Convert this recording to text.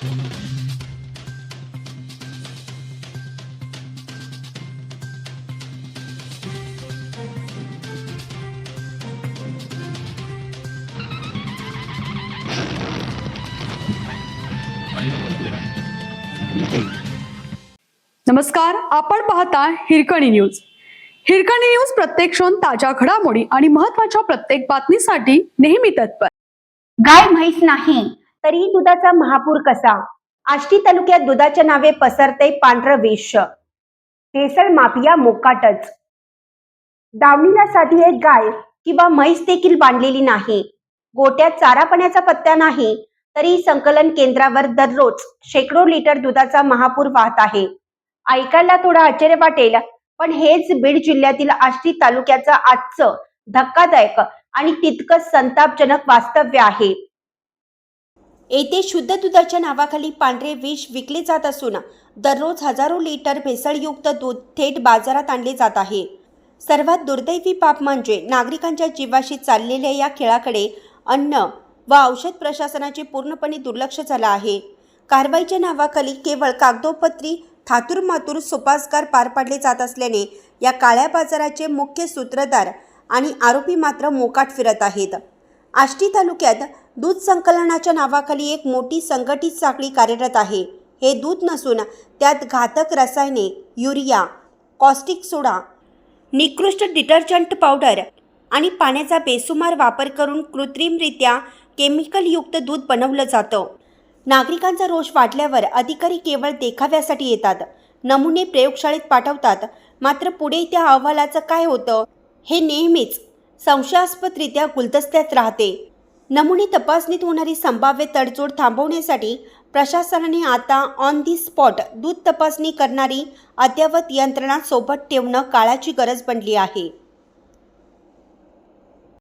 नमस्कार, आपण पाहता हिरकणी न्यूज. हिरकणी न्यूज प्रत्येक क्षण ताज्या घडामोडी आणि महत्त्वाच्या प्रत्येक बातमीसाठी नेहमी तत्पर. गाय म्हैस नाही तरी दुधाचा महापूर कसा? आष्टी तालुक्यात दुधाच्या नावे पसरते पांढरं विष. भेसळ माफिया मोकाटच. दावणीला साधी एक गाय किंवा म्हैस देखील बांधलेली नाही. गोट्यात चारा पाण्याचा पत्ता नाही तरी संकलन केंद्रावर दररोज शेकडो लिटर दुधाचा महापूर वाहत आहे. ऐकायला थोडं आश्चर्य वाटेल, पण हेच बीड जिल्ह्यातील आष्टी तालुक्याचं आजचं धक्कादायक आणि तितकंच संतापजनक वास्तव्य आहे. येथे शुद्ध दुधाच्या नावाखाली पांढरे विष विकले जात असून दररोज हजारो लिटर भेसळयुक्त दूध थेट बाजारात आणले जात आहे. सर्वात दुर्दैवी बाब म्हणजे नागरिकांच्या जीवाशी चाललेल्या या खेळाकडे अन्न व औषध प्रशासनाचे पूर्णपणे दुर्लक्ष झालं आहे. कारवाईच्या नावाखाली केवळ कागदोपत्री थातुरमातुर सोपासगार पार पाडले जात असल्याने या काळ्या बाजाराचे मुख्य सूत्रधार आणि आरोपी मात्र मोकाट फिरत आहेत. आष्टी तालुक्यात दूध संकलनाच्या नावाखाली एक मोठी संघटित साखळी कार्यरत आहे. हे दूध नसून त्यात घातक रसायने, युरिया, कॉस्टिक सोडा, निकृष्ट डिटर्जंट पावडर आणि पाण्याचा बेसुमार वापर करून कृत्रिमरित्या केमिकलयुक्त दूध बनवलं जातं. नागरिकांचा रोष वाढल्यावर अधिकारी केवळ देखाव्यासाठी येतात, नमुने प्रयोगशाळेत पाठवतात. मात्र पुढे त्या अहवालाचं काय होतं हे नेहमीच संशयास्पदरित्या गुलदस्त्यात राहते. नमुने तपासणीत होणारी संभाव्य तडजोड थांबवण्यासाठी प्रशासनाने आता ऑन दी स्पॉट दूध तपासणी करणारी अद्ययावत यंत्रणा सोबत ठेवणं काळाची गरज बनली आहे.